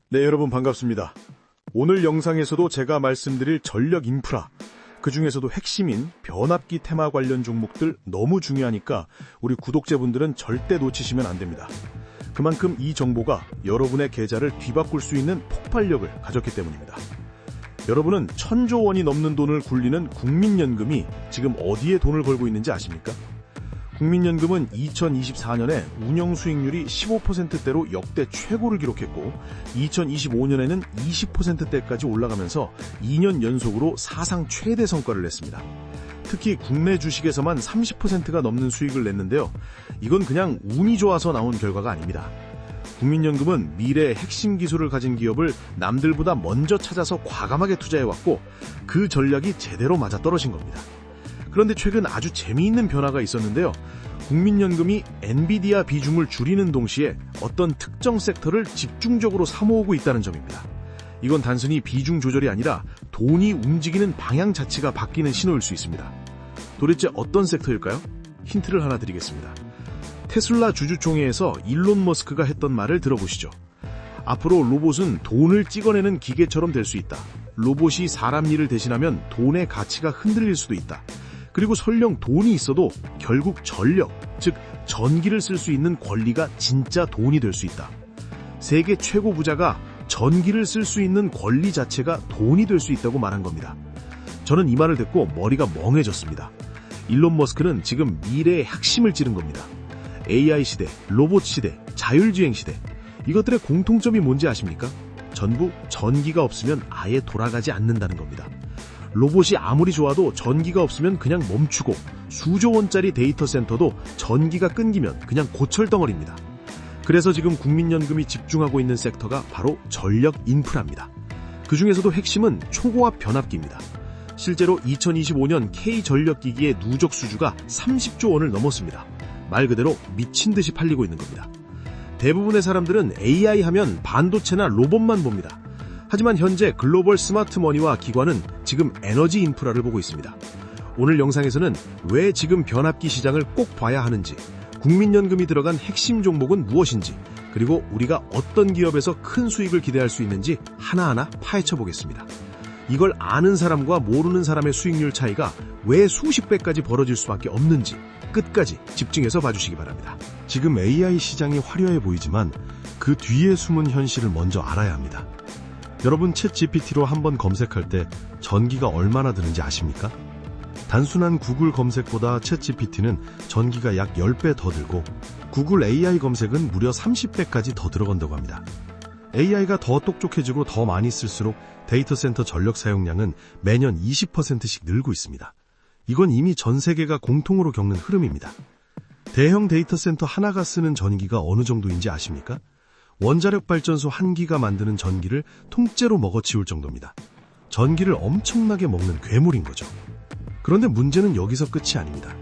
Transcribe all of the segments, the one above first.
네, 여러분 반갑습니다. 오늘 영상에서도 제가 말씀드릴 전력 인프라, 그 중에서도 핵심인 변압기 테마 관련 종목들 너무 중요하니까 우리 구독자분들은 절대 놓치시면 안 됩니다. 그만큼 이 정보가 여러분의 계좌를 뒤바꿀 수 있는 폭발력을 가졌기 때문입니다. 여러분은 1,000조 원이 넘는 돈을 굴리는 국민연금이 지금 어디에 돈을 걸고 있는지 아십니까? 국민연금은 2024년에 운영 수익률이 15%대로 역대 최고를 기록했고 2025년에는 20%대까지 올라가면서 2년 연속으로 사상 최대 성과를 냈습니다. 특히 국내 주식에서만 30%가 넘는 수익을 냈는데요. 이건 그냥 운이 좋아서 나온 결과가 아닙니다. 국민연금은 미래의 핵심 기술을 가진 기업을 남들보다 먼저 찾아서 과감하게 투자해왔고 그 전략이 제대로 맞아떨어진 겁니다. 그런데 최근 아주 재미있는 변화가 있었는데요. 국민연금이 엔비디아 비중을 줄이는 동시에 어떤 특정 섹터를 집중적으로 사모으고 있다는 점입니다. 이건 단순히 비중 조절이 아니라 돈이 움직이는 방향 자체가 바뀌는 신호일 수 있습니다. 도대체 어떤 섹터일까요? 힌트를 하나 드리겠습니다. 테슬라 주주총회에서 일론 머스크가 했던 말을 들어보시죠. 앞으로 로봇은 돈을 찍어내는 기계처럼 될 수 있다. 로봇이 사람 일을 대신하면 돈의 가치가 흔들릴 수도 있다. 그리고 설령 돈이 있어도 결국 전력, 즉 전기를 쓸 수 있는 권리가 진짜 돈이 될 수 있다. 세계 최고 부자가 전기를 쓸 수 있는 권리 자체가 돈이 될 수 있다고 말한 겁니다. 저는 이 말을 듣고 머리가 멍해졌습니다. 일론 머스크는 지금 미래의 핵심을 찌른 겁니다. AI 시대, 로봇 시대, 자율주행 시대. 이것들의 공통점이 뭔지 아십니까? 전부 전기가 없으면 아예 돌아가지 않는다는 겁니다. 로봇이 아무리 좋아도 전기가 없으면 그냥 멈추고 수조 원짜리 데이터 센터도 전기가 끊기면 그냥 고철덩어리입니다. 그래서 지금 국민연금이 집중하고 있는 섹터가 바로 전력 인프라입니다. 그 중에서도 핵심은 초고압 변압기입니다. 실제로 2025년 K전력기기의 누적 수주가 30조 원을 넘었습니다. 말 그대로 미친 듯이 팔리고 있는 겁니다. 대부분의 사람들은 AI 하면 반도체나 로봇만 봅니다. 하지만 현재 글로벌 스마트머니와 기관은 지금 에너지 인프라를 보고 있습니다. 오늘 영상에서는 왜 지금 변압기 시장을 꼭 봐야 하는지, 국민연금이 들어간 핵심 종목은 무엇인지, 그리고 우리가 어떤 기업에서 큰 수익을 기대할 수 있는지 하나하나 파헤쳐 보겠습니다. 이걸 아는 사람과 모르는 사람의 수익률 차이가 왜 수십 배까지 벌어질 수밖에 없는지 끝까지 집중해서 봐주시기 바랍니다. 지금 AI 시장이 화려해 보이지만 그 뒤에 숨은 현실을 먼저 알아야 합니다. 여러분 챗GPT로 한번 검색할 때 전기가 얼마나 드는지 아십니까? 단순한 구글 검색보다 챗GPT는 전기가 약 10배 더 들고 구글 AI 검색은 무려 30배까지 더 들어간다고 합니다. AI가 더 똑똑해지고 더 많이 쓸수록 데이터 센터 전력 사용량은 매년 20%씩 늘고 있습니다. 이건 이미 전 세계가 공통으로 겪는 흐름입니다. 대형 데이터 센터 하나가 쓰는 전기가 어느 정도인지 아십니까? 원자력 발전소 1기가 만드는 전기를 통째로 먹어치울 정도입니다. 전기를 엄청나게 먹는 괴물인 거죠. 그런데 문제는 여기서 끝이 아닙니다.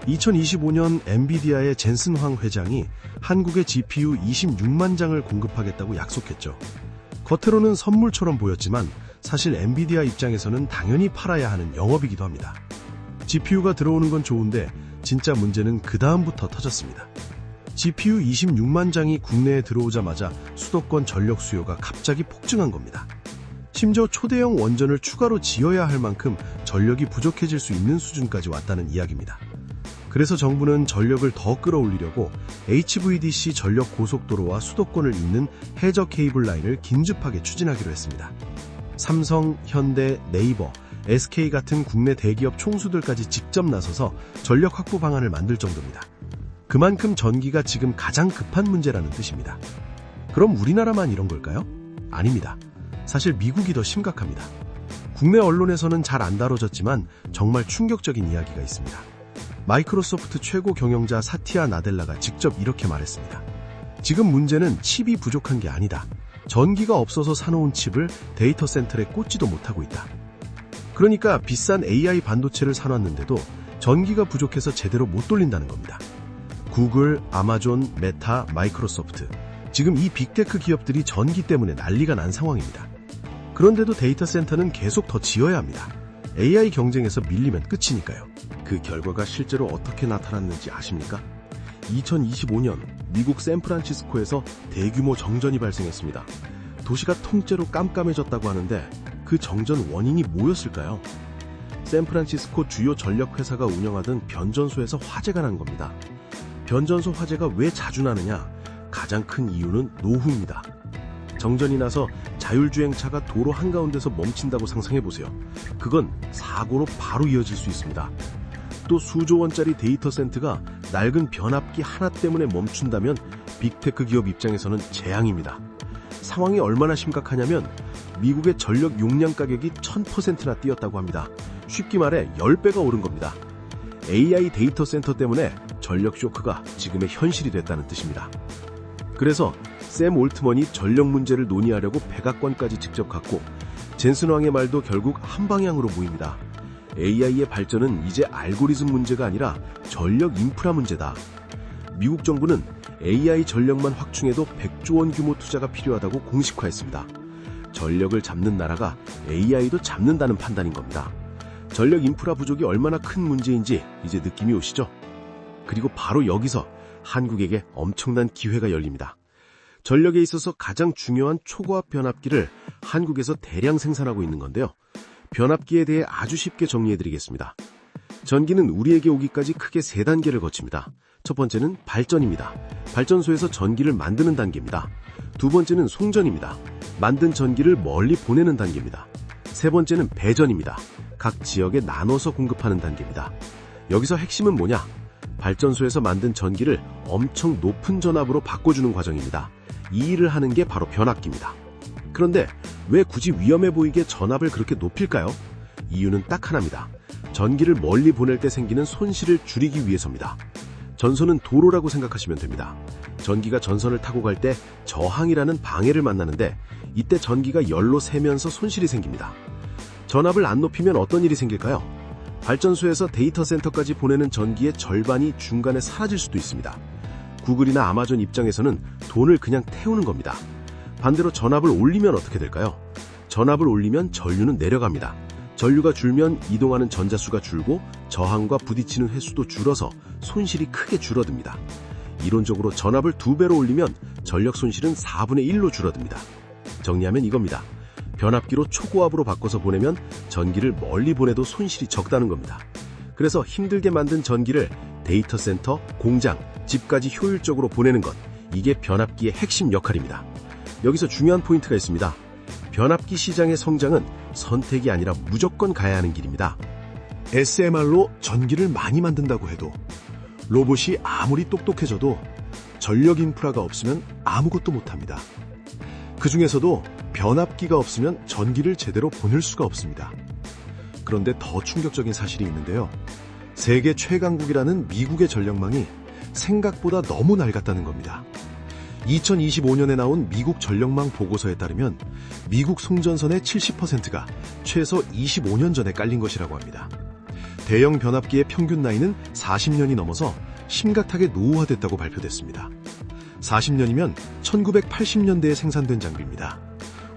2025년 엔비디아의 젠슨 황 회장이 한국에 GPU 26만 장을 공급하겠다고 약속했죠. 겉으로는 선물처럼 보였지만 사실 엔비디아 입장에서는 당연히 팔아야 하는 영업이기도 합니다. GPU가 들어오는 건 좋은데 진짜 문제는 그 다음부터 터졌습니다. GPU 26만 장이 국내에 들어오자마자 수도권 전력 수요가 갑자기 폭증한 겁니다. 심지어 초대형 원전을 추가로 지어야 할 만큼 전력이 부족해질 수 있는 수준까지 왔다는 이야기입니다. 그래서 정부는 전력을 더 끌어올리려고 HVDC 전력 고속도로와 수도권을 잇는 해저 케이블 라인을 긴급하게 추진하기로 했습니다. 삼성, 현대, 네이버, SK 같은 국내 대기업 총수들까지 직접 나서서 전력 확보 방안을 만들 정도입니다. 그만큼 전기가 지금 가장 급한 문제라는 뜻입니다. 그럼 우리나라만 이런 걸까요? 아닙니다. 사실 미국이 더 심각합니다. 국내 언론에서는 잘 안 다뤄졌지만 정말 충격적인 이야기가 있습니다. 마이크로소프트 최고 경영자 사티아 나델라가 직접 이렇게 말했습니다. 지금 문제는 칩이 부족한 게 아니다. 전기가 없어서 사놓은 칩을 데이터 센터에 꽂지도 못하고 있다. 그러니까 비싼 AI 반도체를 사놨는데도 전기가 부족해서 제대로 못 돌린다는 겁니다. 구글, 아마존, 메타, 마이크로소프트. 지금 이 빅테크 기업들이 전기 때문에 난리가 난 상황입니다. 그런데도 데이터 센터는 계속 더 지어야 합니다. AI 경쟁에서 밀리면 끝이니까요. 그 결과가 실제로 어떻게 나타났는지 아십니까? 2025년 미국 샌프란시스코에서 대규모 정전이 발생했습니다. 도시가 통째로 깜깜해졌다고 하는데 그 정전 원인이 뭐였을까요? 샌프란시스코 주요 전력 회사가 운영하던 변전소에서 화재가 난 겁니다. 변전소 화재가 왜 자주 나느냐? 가장 큰 이유는 노후입니다. 정전이 나서 자율주행차가 도로 한가운데서 멈춘다고 상상해보세요. 그건 사고로 바로 이어질 수 있습니다. 또 수조 원짜리 데이터 센터가 낡은 변압기 하나 때문에 멈춘다면 빅테크 기업 입장에서는 재앙입니다. 상황이 얼마나 심각하냐면 미국의 전력 용량 가격이 1000%나 뛰었다고 합니다. 쉽게 말해 10배가 오른 겁니다. AI 데이터 센터 때문에 전력 쇼크가 지금의 현실이 됐다는 뜻입니다. 그래서 샘 올트먼이 전력 문제를 논의하려고 백악관까지 직접 갔고 젠슨 왕의 말도 결국 한 방향으로 모입니다. AI의 발전은 이제 알고리즘 문제가 아니라 전력 인프라 문제다. 미국 정부는 AI 전력만 확충해도 100조 원 규모 투자가 필요하다고 공식화했습니다. 전력을 잡는 나라가 AI도 잡는다는 판단인 겁니다. 전력 인프라 부족이 얼마나 큰 문제인지 이제 느낌이 오시죠? 그리고 바로 여기서 한국에게 엄청난 기회가 열립니다. 전력에 있어서 가장 중요한 초고압 변압기를 한국에서 대량 생산하고 있는 건데요. 변압기에 대해 아주 쉽게 정리해드리겠습니다. 전기는 우리에게 오기까지 크게 3단계를 거칩니다. 첫 번째는 발전입니다. 발전소에서 전기를 만드는 단계입니다. 두 번째는 송전입니다. 만든 전기를 멀리 보내는 단계입니다. 세 번째는 배전입니다. 각 지역에 나눠서 공급하는 단계입니다. 여기서 핵심은 뭐냐? 발전소에서 만든 전기를 엄청 높은 전압으로 바꿔주는 과정입니다. 이 일을 하는 게 바로 변압기입니다. 그런데 왜 굳이 위험해 보이게 전압을 그렇게 높일까요? 이유는 딱 하나입니다. 전기를 멀리 보낼 때 생기는 손실을 줄이기 위해서입니다. 전선은 도로라고 생각하시면 됩니다. 전기가 전선을 타고 갈 때 저항이라는 방해를 만나는데 이때 전기가 열로 새면서 손실이 생깁니다. 전압을 안 높이면 어떤 일이 생길까요? 발전소에서 데이터 센터까지 보내는 전기의 절반이 중간에 사라질 수도 있습니다. 구글이나 아마존 입장에서는 돈을 그냥 태우는 겁니다. 반대로 전압을 올리면 어떻게 될까요? 전압을 올리면 전류는 내려갑니다. 전류가 줄면 이동하는 전자수가 줄고 저항과 부딪히는 횟수도 줄어서 손실이 크게 줄어듭니다. 이론적으로 전압을 2배로 올리면 전력 손실은 4분의 1로 줄어듭니다. 정리하면 이겁니다. 변압기로 초고압으로 바꿔서 보내면 전기를 멀리 보내도 손실이 적다는 겁니다. 그래서 힘들게 만든 전기를 데이터 센터, 공장, 집까지 효율적으로 보내는 것, 이게 변압기의 핵심 역할입니다. 여기서 중요한 포인트가 있습니다. 변압기 시장의 성장은 선택이 아니라 무조건 가야 하는 길입니다. SMR로 전기를 많이 만든다고 해도 로봇이 아무리 똑똑해져도 전력 인프라가 없으면 아무것도 못합니다. 그 중에서도 변압기가 없으면 전기를 제대로 보낼 수가 없습니다. 그런데 더 충격적인 사실이 있는데요. 세계 최강국이라는 미국의 전력망이 생각보다 너무 낡았다는 겁니다. 2025년에 나온 미국 전력망 보고서에 따르면 미국 송전선의 70%가 최소 25년 전에 깔린 것이라고 합니다. 대형 변압기의 평균 나이는 40년이 넘어서 심각하게 노후화됐다고 발표됐습니다. 40년이면 1980년대에 생산된 장비입니다.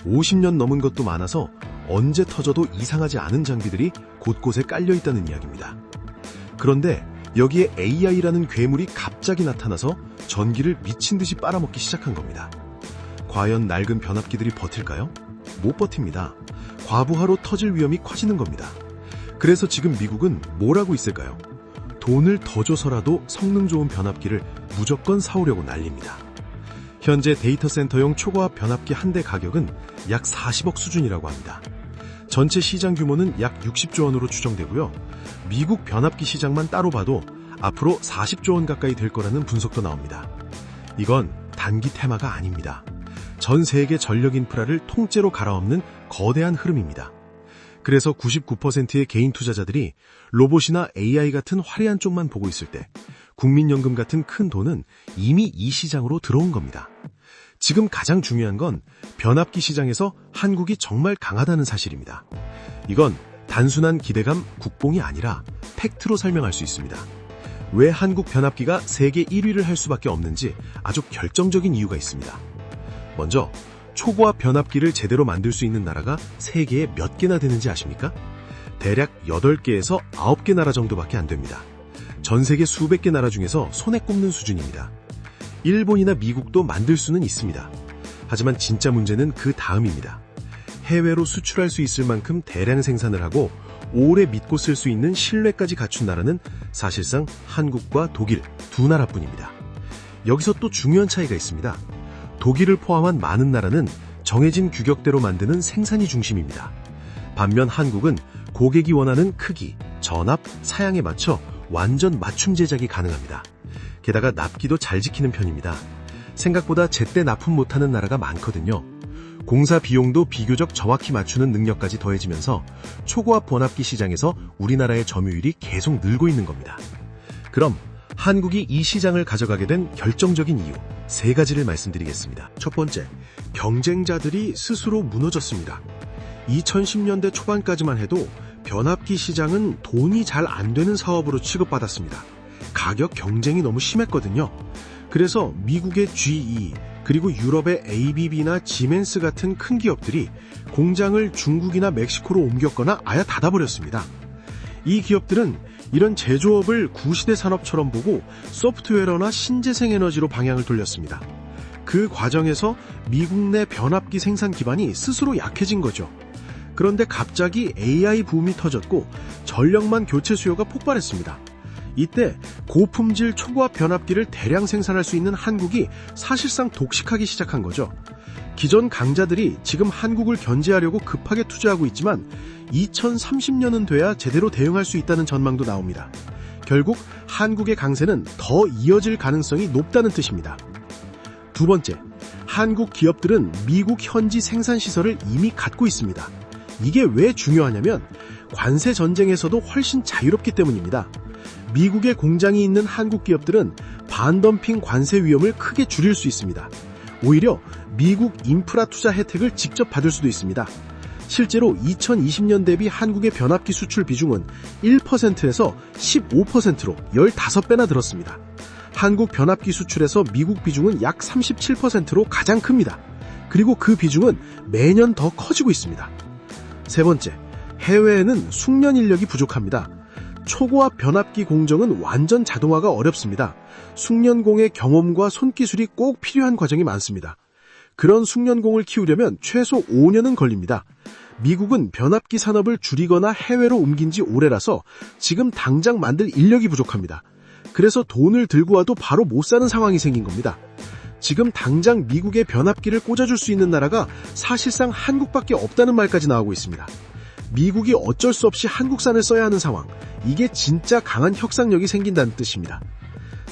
50년 넘은 것도 많아서 언제 터져도 이상하지 않은 장비들이 곳곳에 깔려 있다는 이야기입니다. 그런데 여기에 AI라는 괴물이 갑자기 나타나서 전기를 미친 듯이 빨아먹기 시작한 겁니다. 과연 낡은 변압기들이 버틸까요? 못 버팁니다. 과부하로 터질 위험이 커지는 겁니다. 그래서 지금 미국은 뭘 하고 있을까요? 돈을 더 줘서라도 성능 좋은 변압기를 무조건 사오려고 난립니다. 현재 데이터 센터용 초고압 변압기 한 대 가격은 약 40억 수준이라고 합니다. 전체 시장 규모는 약 60조 원으로 추정되고요. 미국 변압기 시장만 따로 봐도 앞으로 40조 원 가까이 될 거라는 분석도 나옵니다. 이건 단기 테마가 아닙니다. 전 세계 전력 인프라를 통째로 갈아엎는 거대한 흐름입니다. 그래서 99%의 개인 투자자들이 로봇이나 AI 같은 화려한 쪽만 보고 있을 때 국민연금 같은 큰 돈은 이미 이 시장으로 들어온 겁니다. 지금 가장 중요한 건 변압기 시장에서 한국이 정말 강하다는 사실입니다. 이건 단순한 기대감, 국뽕이 아니라 팩트로 설명할 수 있습니다. 왜 한국 변압기가 세계 1위를 할 수밖에 없는지 아주 결정적인 이유가 있습니다. 먼저 초고압 변압기를 제대로 만들 수 있는 나라가 세계에 몇 개나 되는지 아십니까? 대략 8개에서 9개 나라 정도밖에 안 됩니다. 전 세계 수백 개 나라 중에서 손에 꼽는 수준입니다. 일본이나 미국도 만들 수는 있습니다. 하지만 진짜 문제는 그 다음입니다. 해외로 수출할 수 있을 만큼 대량 생산을 하고 오래 믿고 쓸 수 있는 신뢰까지 갖춘 나라는 사실상 한국과 독일 두 나라뿐입니다. 여기서 또 중요한 차이가 있습니다. 독일을 포함한 많은 나라는 정해진 규격대로 만드는 생산이 중심입니다. 반면 한국은 고객이 원하는 크기, 전압, 사양에 맞춰 완전 맞춤 제작이 가능합니다. 게다가 납기도 잘 지키는 편입니다. 생각보다 제때 납품 못하는 나라가 많거든요. 공사 비용도 비교적 정확히 맞추는 능력까지 더해지면서 초고압 번압기 시장에서 우리나라의 점유율이 계속 늘고 있는 겁니다. 그럼 한국이 이 시장을 가져가게 된 결정적인 이유 3가지를 말씀드리겠습니다. 첫 번째, 경쟁자들이 스스로 무너졌습니다. 2010년대 초반까지만 해도 변압기 시장은 돈이 잘 안 되는 사업으로 취급받았습니다. 가격 경쟁이 너무 심했거든요. 그래서 미국의 GE, 그리고 유럽의 ABB나 지멘스 같은 큰 기업들이 공장을 중국이나 멕시코로 옮겼거나 아예 닫아버렸습니다. 이 기업들은 이런 제조업을 구시대 산업처럼 보고 소프트웨어나 신재생 에너지로 방향을 돌렸습니다. 그 과정에서 미국 내 변압기 생산 기반이 스스로 약해진 거죠. 그런데 갑자기 AI 붐이 터졌고 전력만 교체 수요가 폭발했습니다. 이때 고품질 초고압 변압기를 대량 생산할 수 있는 한국이 사실상 독식하기 시작한 거죠. 기존 강자들이 지금 한국을 견제하려고 급하게 투자하고 있지만 2030년은 돼야 제대로 대응할 수 있다는 전망도 나옵니다. 결국 한국의 강세는 더 이어질 가능성이 높다는 뜻입니다. 두 번째, 한국 기업들은 미국 현지 생산 시설을 이미 갖고 있습니다. 이게 왜 중요하냐면 관세 전쟁에서도 훨씬 자유롭기 때문입니다. 미국에 공장이 있는 한국 기업들은 반덤핑 관세 위험을 크게 줄일 수 있습니다. 오히려 미국 인프라 투자 혜택을 직접 받을 수도 있습니다. 실제로 2020년 대비 한국의 변압기 수출 비중은 1%에서 15%로 15배나 늘었습니다. 한국 변압기 수출에서 미국 비중은 약 37%로 가장 큽니다. 그리고 그 비중은 매년 더 커지고 있습니다. 세 번째, 해외에는 숙련 인력이 부족합니다. 초고압 변압기 공정은 완전 자동화가 어렵습니다. 숙련공의 경험과 손기술이 꼭 필요한 과정이 많습니다. 그런 숙련공을 키우려면 최소 5년은 걸립니다. 미국은 변압기 산업을 줄이거나 해외로 옮긴 지 오래라서 지금 당장 만들 인력이 부족합니다. 그래서 돈을 들고 와도 바로 못 사는 상황이 생긴 겁니다. 지금 당장 미국에 변압기를 꽂아줄 수 있는 나라가 사실상 한국밖에 없다는 말까지 나오고 있습니다. 미국이 어쩔 수 없이 한국산을 써야 하는 상황, 이게 진짜 강한 혁상력이 생긴다는 뜻입니다.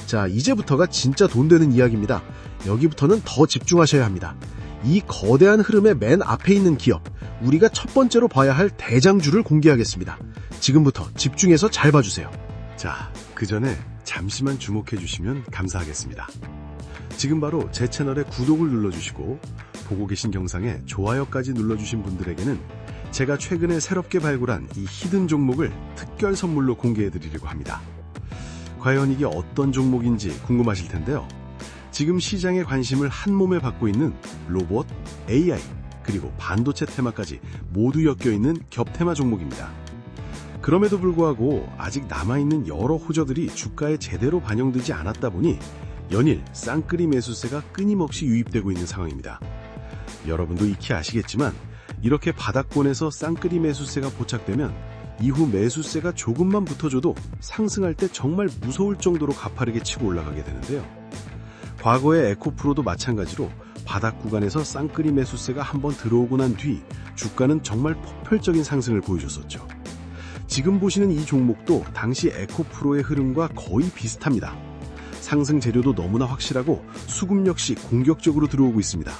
자, 이제부터가 진짜 돈 되는 이야기입니다. 여기부터는 더 집중하셔야 합니다. 이 거대한 흐름의 맨 앞에 있는 기업, 우리가 첫 번째로 봐야 할 대장주를 공개하겠습니다. 지금부터 집중해서 잘 봐주세요. 자, 그 전에 잠시만 주목해 주시면 감사하겠습니다. 지금 바로 제 채널에 구독을 눌러주시고 보고 계신 영상에 좋아요까지 눌러주신 분들에게는 제가 최근에 새롭게 발굴한 이 히든 종목을 특별 선물로 공개해드리려고 합니다. 과연 이게 어떤 종목인지 궁금하실 텐데요. 지금 시장의 관심을 한몸에 받고 있는 로봇, AI, 그리고 반도체 테마까지 모두 엮여있는 겹테마 종목입니다. 그럼에도 불구하고 아직 남아있는 여러 호재들이 주가에 제대로 반영되지 않았다 보니 연일 쌍끌이 매수세가 끊임없이 유입되고 있는 상황입니다. 여러분도 익히 아시겠지만 이렇게 바닥권에서 쌍끌이 매수세가 포착되면 이후 매수세가 조금만 붙어줘도 상승할 때 정말 무서울 정도로 가파르게 치고 올라가게 되는데요. 과거의 에코프로도 마찬가지로 바닥 구간에서 쌍끌이 매수세가 한번 들어오고 난 뒤 주가는 정말 폭발적인 상승을 보여줬었죠. 지금 보시는 이 종목도 당시 에코프로의 흐름과 거의 비슷합니다. 상승 재료도 너무나 확실하고 수급 역시 공격적으로 들어오고 있습니다.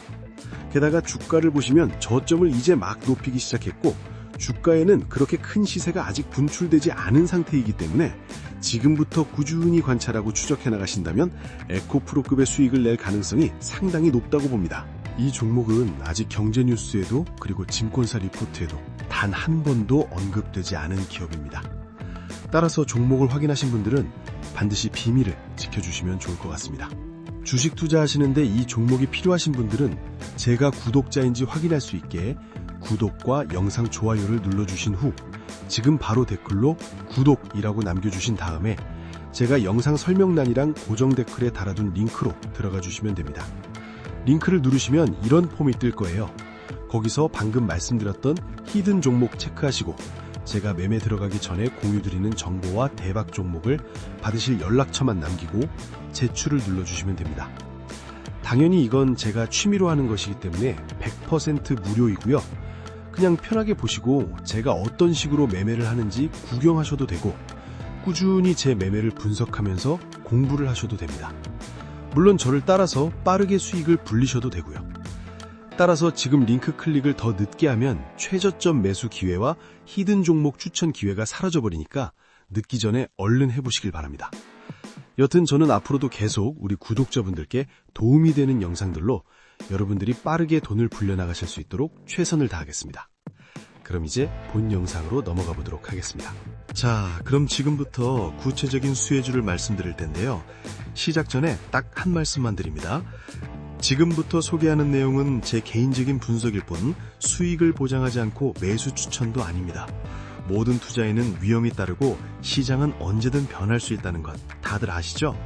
게다가 주가를 보시면 저점을 이제 막 높이기 시작했고 주가에는 그렇게 큰 시세가 아직 분출되지 않은 상태이기 때문에 지금부터 꾸준히 관찰하고 추적해 나가신다면 에코프로급의 수익을 낼 가능성이 상당히 높다고 봅니다. 이 종목은 아직 경제 뉴스에도 그리고 증권사 리포트에도 단 한 번도 언급되지 않은 기업입니다. 따라서 종목을 확인하신 분들은 반드시 비밀을 지켜주시면 좋을 것 같습니다. 주식 투자하시는데 이 종목이 필요하신 분들은 제가 구독자인지 확인할 수 있게 구독과 영상 좋아요를 눌러주신 후 지금 바로 댓글로 구독이라고 남겨주신 다음에 제가 영상 설명란이랑 고정 댓글에 달아둔 링크로 들어가 주시면 됩니다. 링크를 누르시면 이런 폼이 뜰 거예요. 거기서 방금 말씀드렸던 히든 종목 체크하시고 제가 매매 들어가기 전에 공유드리는 정보와 대박 종목을 받으실 연락처만 남기고 제출을 눌러주시면 됩니다. 당연히 이건 제가 취미로 하는 것이기 때문에 100% 무료이고요. 그냥 편하게 보시고 제가 어떤 식으로 매매를 하는지 구경하셔도 되고 꾸준히 제 매매를 분석하면서 공부를 하셔도 됩니다. 물론 저를 따라서 빠르게 수익을 불리셔도 되고요. 따라서 지금 링크 클릭을 더 늦게 하면 최저점 매수 기회와 히든 종목 추천 기회가 사라져버리니까 늦기 전에 얼른 해보시길 바랍니다. 여튼 저는 앞으로도 계속 우리 구독자분들께 도움이 되는 영상들로 여러분들이 빠르게 돈을 불려나가실 수 있도록 최선을 다하겠습니다. 그럼 이제 본 영상으로 넘어가 보도록 하겠습니다. 자, 그럼 지금부터 구체적인 수혜주를 말씀드릴 텐데요. 시작 전에 딱 한 말씀만 드립니다. 지금부터 소개하는 내용은 제 개인적인 분석일 뿐 수익을 보장하지 않고 매수 추천도 아닙니다. 모든 투자에는 위험이 따르고 시장은 언제든 변할 수 있다는 것 다들 아시죠?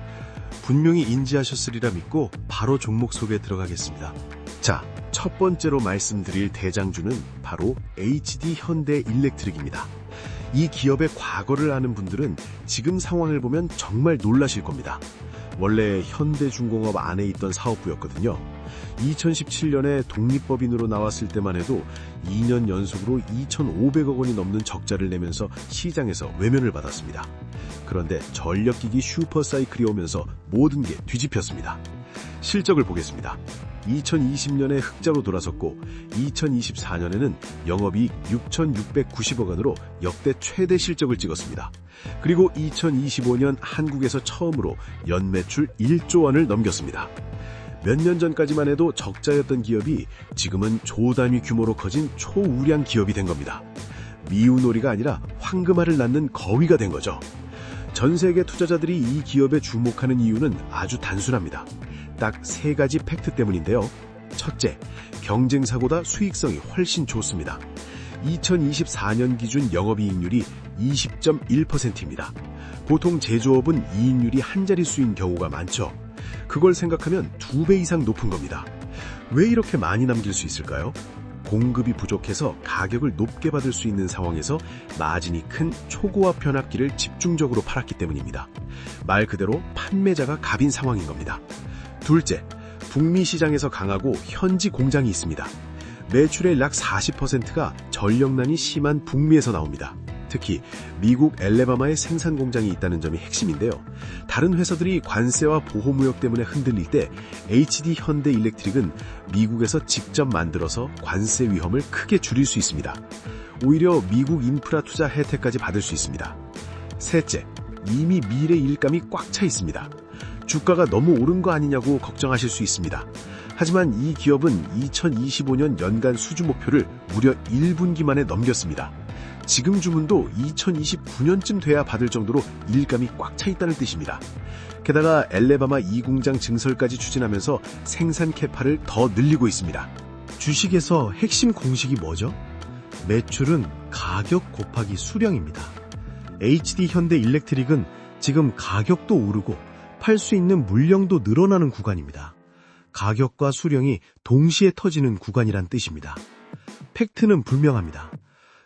분명히 인지하셨으리라 믿고 바로 종목 소개에 들어가겠습니다. 자, 첫 번째로 말씀드릴 대장주는 바로 HD 현대 일렉트릭입니다. 이 기업의 과거를 아는 분들은 지금 상황을 보면 정말 놀라실 겁니다. 원래 현대중공업 안에 있던 사업부였거든요. 2017년에 독립법인으로 나왔을 때만 해도 2년 연속으로 2,500억 원이 넘는 적자를 내면서 시장에서 외면을 받았습니다. 그런데 전력기기 슈퍼사이클이 오면서 모든 게 뒤집혔습니다. 실적을 보겠습니다. 2020년에 흑자로 돌아섰고 2024년에는 영업이익 6,690억 원으로 역대 최대 실적을 찍었습니다. 그리고 2025년 한국에서 처음으로 연매출 1조 원을 넘겼습니다. 몇 년 전까지만 해도 적자였던 기업이 지금은 조 단위 규모로 커진 초우량 기업이 된 겁니다. 미우놀이가 아니라 황금알을 낳는 거위가 된 거죠. 전 세계 투자자들이 이 기업에 주목하는 이유는 아주 단순합니다. 딱 3가지 팩트 때문인데요. 첫째, 경쟁사보다 수익성이 훨씬 좋습니다. 2024년 기준 영업이익률이 20.1%입니다. 보통 제조업은 이익률이 한 자릿수인 경우가 많죠. 그걸 생각하면 2배 이상 높은 겁니다. 왜 이렇게 많이 남길 수 있을까요? 공급이 부족해서 가격을 높게 받을 수 있는 상황에서 마진이 큰 초고압 변압기를 집중적으로 팔았기 때문입니다. 말 그대로 판매자가 갑인 상황인 겁니다. 둘째, 북미 시장에서 강하고 현지 공장이 있습니다. 매출의 약 40%가 전력난이 심한 북미에서 나옵니다. 특히 미국 엘레바마에 생산 공장이 있다는 점이 핵심인데요. 다른 회사들이 관세와 보호무역 때문에 흔들릴 때 HD 현대 일렉트릭은 미국에서 직접 만들어서 관세 위험을 크게 줄일 수 있습니다. 오히려 미국 인프라 투자 혜택까지 받을 수 있습니다. 셋째, 이미 미래 일감이 꽉 차 있습니다. 주가가 너무 오른 거 아니냐고 걱정하실 수 있습니다. 하지만 이 기업은 2025년 연간 수주 목표를 무려 1분기 만에 넘겼습니다. 지금 주문도 2029년쯤 돼야 받을 정도로 일감이 꽉 차 있다는 뜻입니다. 게다가 엘레바마 2공장 증설까지 추진하면서 생산 캐파를 더 늘리고 있습니다. 주식에서 핵심 공식이 뭐죠? 매출은 가격 곱하기 수량입니다. HD 현대 일렉트릭은 지금 가격도 오르고 팔 수 있는 물량도 늘어나는 구간입니다. 가격과 수량이 동시에 터지는 구간이란 뜻입니다. 팩트는 분명합니다.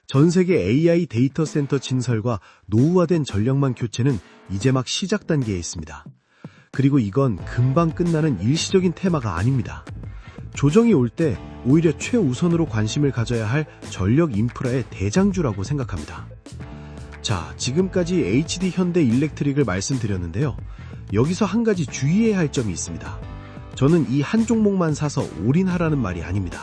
전 세계 AI 데이터 센터 진설과 노후화된 전력망 교체는 이제 막 시작 단계에 있습니다. 그리고 이건 금방 끝나는 일시적인 테마가 아닙니다. 조정이 올 때 오히려 최우선으로 관심을 가져야 할 전력 인프라의 대장주라고 생각합니다. 자, 지금까지 HD 현대 일렉트릭을 말씀드렸는데요. 여기서 한 가지 주의해야 할 점이 있습니다. 저는 이 한 종목만 사서 올인하라는 말이 아닙니다.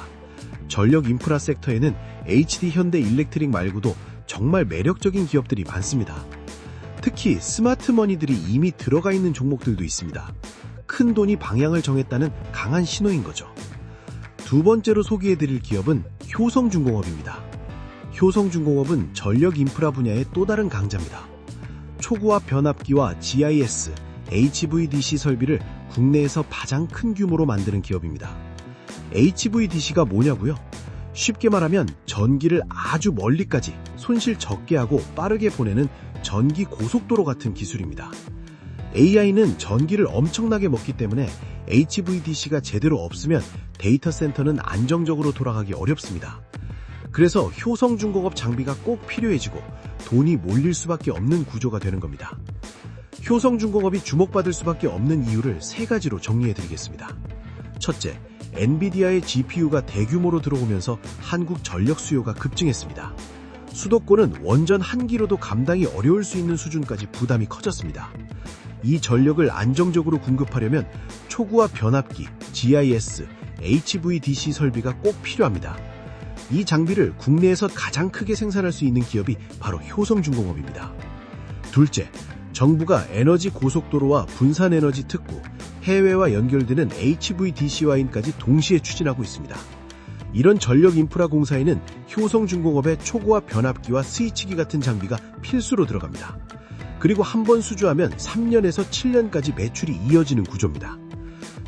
전력 인프라 섹터에는 HD 현대 일렉트릭 말고도 정말 매력적인 기업들이 많습니다. 특히 스마트머니들이 이미 들어가 있는 종목들도 있습니다. 큰 돈이 방향을 정했다는 강한 신호인 거죠. 두 번째로 소개해드릴 기업은 효성중공업입니다. 효성중공업은 전력 인프라 분야의 또 다른 강자입니다. 초고압 변압기와 GIS, HVDC 설비를 국내에서 가장 큰 규모로 만드는 기업입니다. HVDC가 뭐냐고요? 쉽게 말하면 전기를 아주 멀리까지 손실 적게 하고 빠르게 보내는 전기 고속도로 같은 기술입니다. AI는 전기를 엄청나게 먹기 때문에 HVDC가 제대로 없으면 데이터 센터는 안정적으로 돌아가기 어렵습니다. 그래서 효성중공업 장비가 꼭 필요해지고 돈이 몰릴 수밖에 없는 구조가 되는 겁니다. 효성중공업이 주목받을 수밖에 없는 이유를 3가지로 정리해드리겠습니다. 첫째, 엔비디아의 GPU가 대규모로 들어오면서 한국 전력 수요가 급증했습니다. 수도권은 원전 1기로도 감당이 어려울 수 있는 수준까지 부담이 커졌습니다. 이 전력을 안정적으로 공급하려면 초고압 변압기, GIS, HVDC 설비가 꼭 필요합니다. 이 장비를 국내에서 가장 크게 생산할 수 있는 기업이 바로 효성중공업입니다. 둘째, 정부가 에너지 고속도로와 분산에너지 특구, 해외와 연결되는 HVDC 와인까지 동시에 추진하고 있습니다. 이런 전력 인프라 공사에는 효성중공업의 초고압 변압기와 스위치기 같은 장비가 필수로 들어갑니다. 그리고 한 번 수주하면 3년에서 7년까지 매출이 이어지는 구조입니다.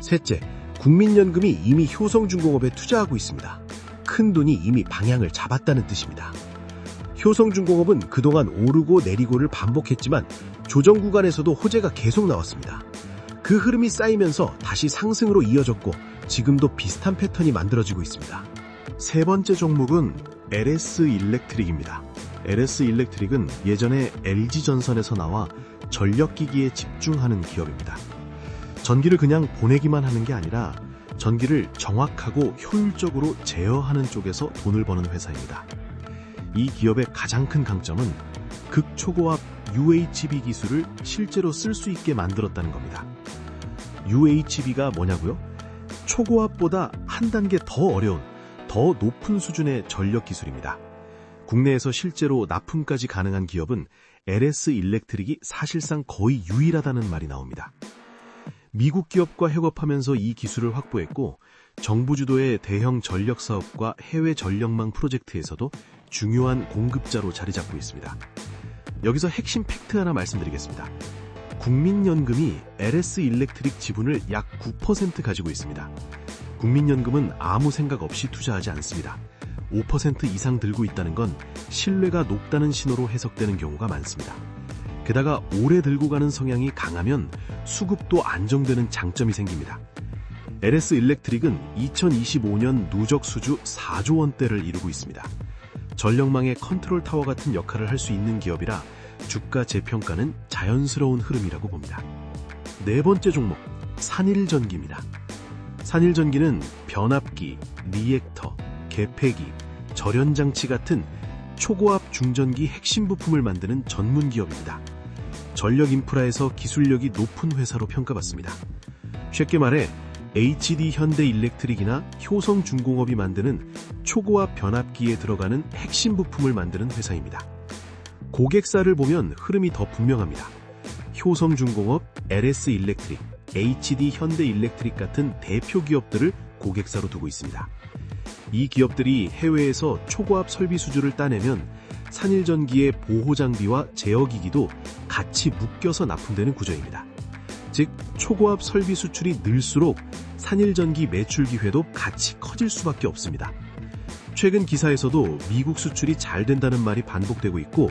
셋째, 국민연금이 이미 효성중공업에 투자하고 있습니다. 큰 돈이 이미 방향을 잡았다는 뜻입니다. 효성중공업은 그동안 오르고 내리고를 반복했지만 조정 구간에서도 호재가 계속 나왔습니다. 그 흐름이 쌓이면서 다시 상승으로 이어졌고 지금도 비슷한 패턴이 만들어지고 있습니다. 3번째 종목은 LS 일렉트릭입니다. LS 일렉트릭은 예전에 LG전선에서 나와 전력기기에 집중하는 기업입니다. 전기를 그냥 보내기만 하는 게 아니라 전기를 정확하고 효율적으로 제어하는 쪽에서 돈을 버는 회사입니다. 이 기업의 가장 큰 강점은 극초고압 UHB 기술을 실제로 쓸 수 있게 만들었다는 겁니다. UHB가 뭐냐고요? 초고압보다 한 단계 더 어려운, 더 높은 수준의 전력 기술입니다. 국내에서 실제로 납품까지 가능한 기업은 LS 일렉트릭이 사실상 거의 유일하다는 말이 나옵니다. 미국 기업과 협업하면서 이 기술을 확보했고 정부 주도의 대형 전력 사업과 해외 전력망 프로젝트에서도 중요한 공급자로 자리 잡고 있습니다. 여기서 핵심 팩트 하나 말씀드리겠습니다. 국민연금이 LS 일렉트릭 지분을 약 9% 가지고 있습니다. 국민연금은 아무 생각 없이 투자하지 않습니다. 5% 이상 들고 있다는 건 신뢰가 높다는 신호로 해석되는 경우가 많습니다. 게다가 오래 들고 가는 성향이 강하면 수급도 안정되는 장점이 생깁니다. LS 일렉트릭은 2025년 누적 수주 4조 원대를 이루고 있습니다. 전력망의 컨트롤 타워 같은 역할을 할 수 있는 기업이라 주가 재평가는 자연스러운 흐름이라고 봅니다. 4번째 종목, 산일전기입니다. 산일전기는 변압기, 리액터, 개폐기, 절연장치 같은 초고압 중전기 핵심 부품을 만드는 전문 기업입니다. 전력 인프라에서 기술력이 높은 회사로 평가받습니다. 쉽게 말해 HD 현대일렉트릭이나 효성중공업이 만드는 초고압 변압기에 들어가는 핵심 부품을 만드는 회사입니다. 고객사를 보면 흐름이 더 분명합니다. 효성중공업, LS일렉트릭, HD 현대일렉트릭 같은 대표 기업들을 고객사로 두고 있습니다. 이 기업들이 해외에서 초고압 설비 수주를 따내면 산일전기의 보호장비와 제어기기도 같이 묶여서 납품되는 구조입니다. 즉 초고압 설비 수출이 늘수록 산일전기 매출 기회도 같이 커질 수밖에 없습니다. 최근 기사에서도 미국 수출이 잘 된다는 말이 반복되고 있고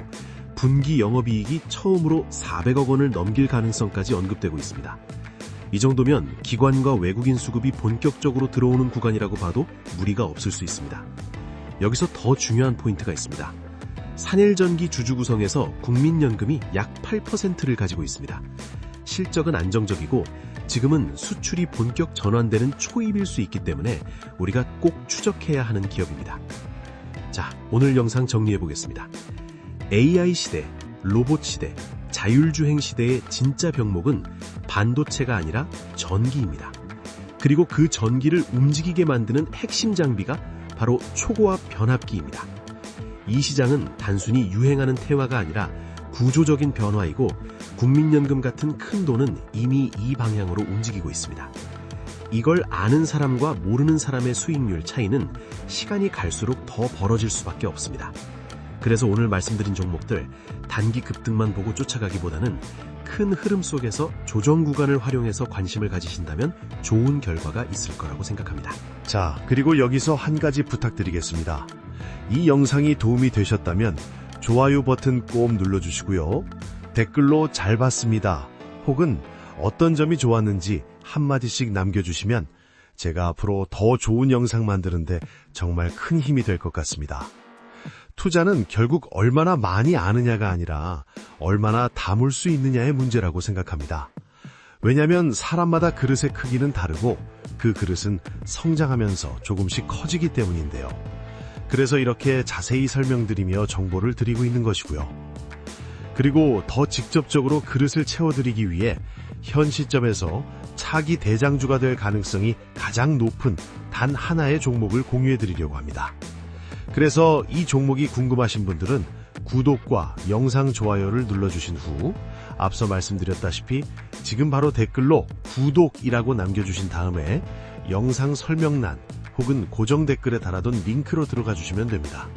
분기 영업이익이 처음으로 400억 원을 넘길 가능성까지 언급되고 있습니다. 이 정도면 기관과 외국인 수급이 본격적으로 들어오는 구간이라고 봐도 무리가 없을 수 있습니다. 여기서 더 중요한 포인트가 있습니다. 산일전기 주주 구성에서 국민연금이 약 8%를 가지고 있습니다. 실적은 안정적이고 지금은 수출이 본격 전환되는 초입일 수 있기 때문에 우리가 꼭 추적해야 하는 기업입니다. 자, 오늘 영상 정리해 보겠습니다. AI 시대, 로봇 시대, 자율주행 시대의 진짜 병목은 반도체가 아니라 전기입니다. 그리고 그 전기를 움직이게 만드는 핵심 장비가 바로 초고압 변압기입니다. 이 시장은 단순히 유행하는 태화가 아니라 구조적인 변화이고 국민연금 같은 큰 돈은 이미 이 방향으로 움직이고 있습니다. 이걸 아는 사람과 모르는 사람의 수익률 차이는 시간이 갈수록 더 벌어질 수밖에 없습니다. 그래서 오늘 말씀드린 종목들 단기 급등만 보고 쫓아가기보다는 큰 흐름 속에서 조정 구간을 활용해서 관심을 가지신다면 좋은 결과가 있을 거라고 생각합니다. 자, 그리고 여기서 한 가지 부탁드리겠습니다. 이 영상이 도움이 되셨다면 좋아요 버튼 꼭 눌러주시고요. 댓글로 잘 봤습니다. 혹은 어떤 점이 좋았는지 한마디씩 남겨주시면 제가 앞으로 더 좋은 영상 만드는데 정말 큰 힘이 될 것 같습니다. 투자는 결국 얼마나 많이 아느냐가 아니라 얼마나 담을 수 있느냐의 문제라고 생각합니다. 왜냐하면 사람마다 그릇의 크기는 다르고 그 그릇은 성장하면서 조금씩 커지기 때문인데요. 그래서 이렇게 자세히 설명드리며 정보를 드리고 있는 것이고요. 그리고 더 직접적으로 그릇을 채워드리기 위해 현 시점에서 차기 대장주가 될 가능성이 가장 높은 단 하나의 종목을 공유해드리려고 합니다. 그래서 이 종목이 궁금하신 분들은 구독과 영상 좋아요를 눌러주신 후 앞서 말씀드렸다시피 지금 바로 댓글로 구독이라고 남겨주신 다음에 영상 설명란 혹은 고정 댓글에 달아둔 링크로 들어가 주시면 됩니다.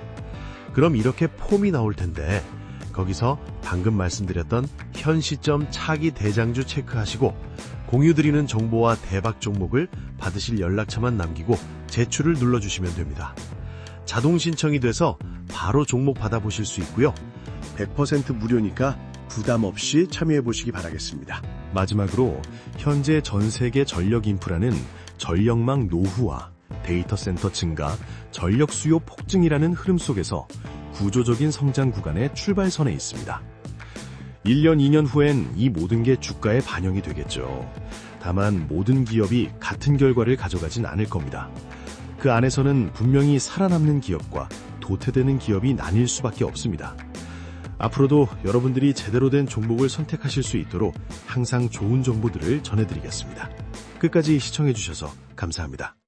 그럼 이렇게 폼이 나올 텐데 거기서 방금 말씀드렸던 현 시점 차기 대장주 체크하시고 공유드리는 정보와 대박 종목을 받으실 연락처만 남기고 제출을 눌러주시면 됩니다. 자동 신청이 돼서 바로 종목 받아보실 수 있고요. 100% 무료니까 부담 없이 참여해 보시기 바라겠습니다. 마지막으로 현재 전 세계 전력 인프라는 전력망 노후화, 데이터 센터 증가, 전력 수요 폭증이라는 흐름 속에서 구조적인 성장 구간의 출발선에 있습니다. 1년, 2년 후엔 이 모든 게 주가에 반영이 되겠죠. 다만 모든 기업이 같은 결과를 가져가진 않을 겁니다. 그 안에서는 분명히 살아남는 기업과 도태되는 기업이 나뉠 수밖에 없습니다. 앞으로도 여러분들이 제대로 된 종목을 선택하실 수 있도록 항상 좋은 정보들을 전해드리겠습니다. 끝까지 시청해주셔서 감사합니다.